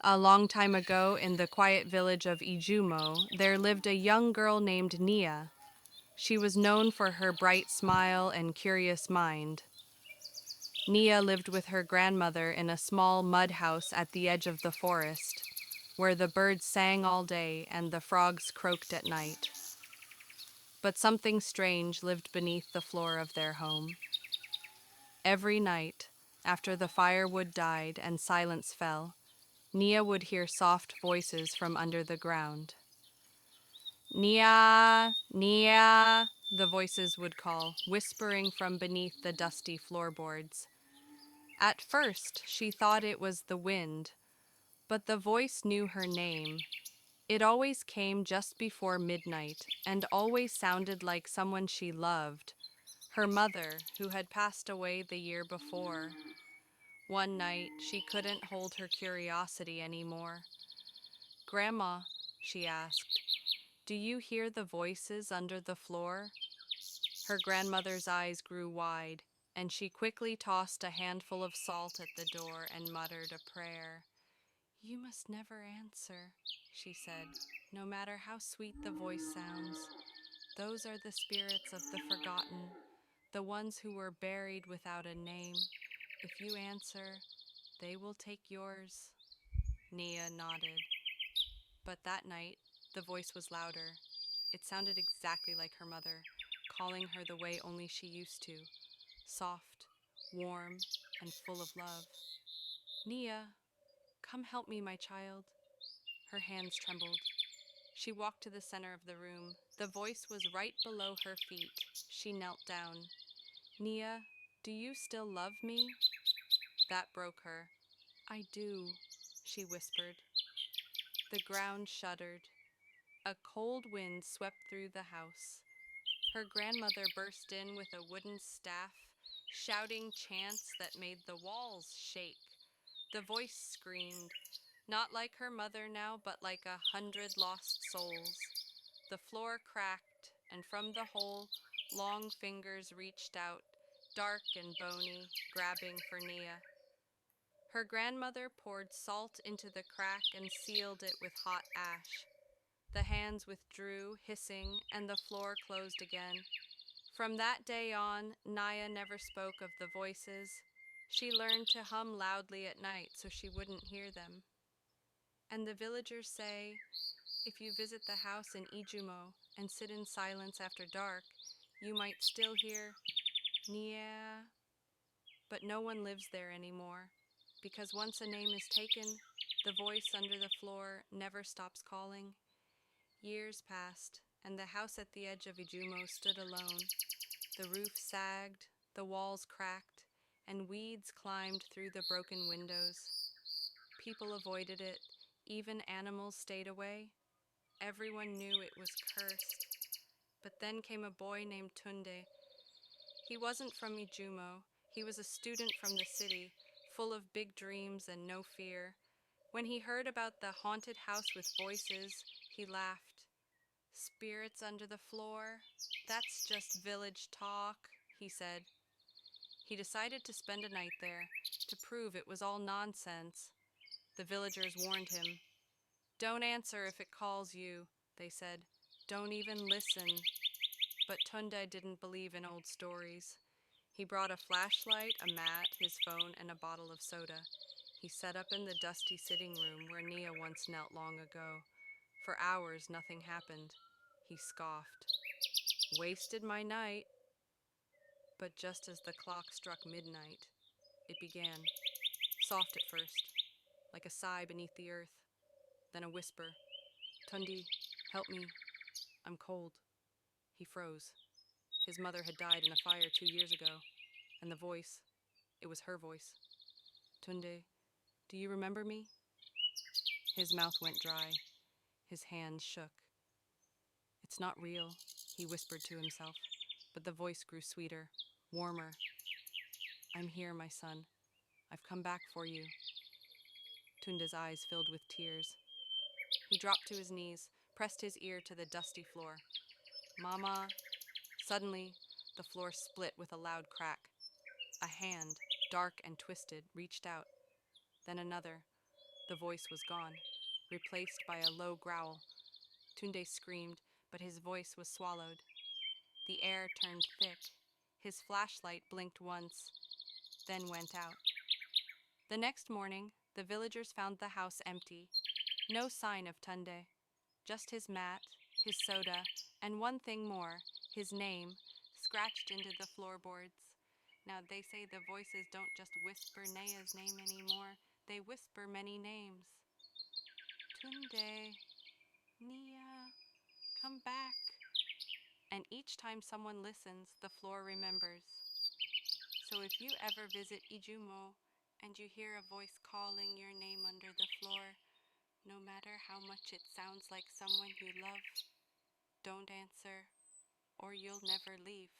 A long time ago, in the quiet village of Ijumo, there lived a young girl named Nia. She was known for her bright smile and curious mind. Nia lived with her grandmother in a small mud house at the edge of the forest, where the birds sang all day and the frogs croaked at night. But something strange lived beneath the floor of their home. Every night, after the firewood died and silence fell, Nia would hear soft voices from under the ground. Nia, Nia, the voices would call, whispering from beneath the dusty floorboards. At first, she thought it was the wind, but the voice knew her name. It always came just before midnight and always sounded like someone she loved, her mother, who had passed away the year before. One night, she couldn't hold her curiosity anymore. "Grandma," she asked, "do you hear the voices under the floor?" Her grandmother's eyes grew wide, and she quickly tossed a handful of salt at the door and muttered a prayer. "You must never answer," she said, "no matter how sweet the voice sounds. Those are the spirits of the forgotten, the ones who were buried without a name. If you answer, they will take yours." Nia nodded. But that night, the voice was louder. It sounded exactly like her mother, calling her the way only she used to, soft, warm, and full of love. "Nia, come help me, my child." Her hands trembled. She walked to the center of the room. The voice was right below her feet. She knelt down. "Nia, do you still love me?" That broke her. "I do," she whispered. The ground shuddered. A cold wind swept through the house. Her grandmother burst in with a wooden staff, shouting chants that made the walls shake. The voice screamed, not like her mother now, but like 100 lost souls. The floor cracked, and from the hole, long fingers reached out, dark and bony, grabbing for Nia. Her grandmother poured salt into the crack and sealed it with hot ash. The hands withdrew, hissing, and the floor closed again. From that day on, Naya never spoke of the voices. She learned to hum loudly at night so she wouldn't hear them. And the villagers say, if you visit the house in Ijumo and sit in silence after dark, you might still hear Nia. But no one lives there anymore, because once a name is taken, the voice under the floor never stops calling. Years passed, and the house at the edge of Ijumo stood alone. The roof sagged, the walls cracked, and weeds climbed through the broken windows. People avoided it, even animals stayed away. Everyone knew it was cursed. But then came a boy named Tunde. He wasn't from Ijumo. He was a student from the city, full of big dreams and no fear. When he heard about the haunted house with voices, he laughed. "Spirits under the floor? That's just village talk," he said. He decided to spend a night there, to prove it was all nonsense. The villagers warned him. "Don't answer if it calls you," they said. "Don't even listen." But Tunde didn't believe in old stories. He brought a flashlight, a mat, his phone, and a bottle of soda. He sat up in the dusty sitting room where Nia once knelt long ago. For hours, nothing happened. He scoffed. "Wasted my night." But just as the clock struck midnight, it began. Soft at first, like a sigh beneath the earth. Then a whisper. "Tundi, help me. I'm cold." He froze. His mother had died in a fire 2 years ago. And the voice, it was her voice. "Tunde, do you remember me?" His mouth went dry. His hands shook. "It's not real," he whispered to himself. But the voice grew sweeter, warmer. "I'm here, my son. I've come back for you." Tunde's eyes filled with tears. He dropped to his knees, pressed his ear to the dusty floor. "Mama." Suddenly, the floor split with a loud crack. A hand, dark and twisted, reached out. Then another. The voice was gone, replaced by a low growl. Tunde screamed, but his voice was swallowed. The air turned thick. His flashlight blinked once, then went out. The next morning, the villagers found the house empty. No sign of Tunde. Just his mat, his soda, and one thing more, his name, scratched into the floorboards. Now they say the voices don't just whisper Naya's name anymore, they whisper many names. Tunde, Nia, come back. And each time someone listens, the floor remembers. So if you ever visit Ijumo and you hear a voice calling your name under the floor, no matter how much it sounds like someone you love, don't answer, or you'll never leave.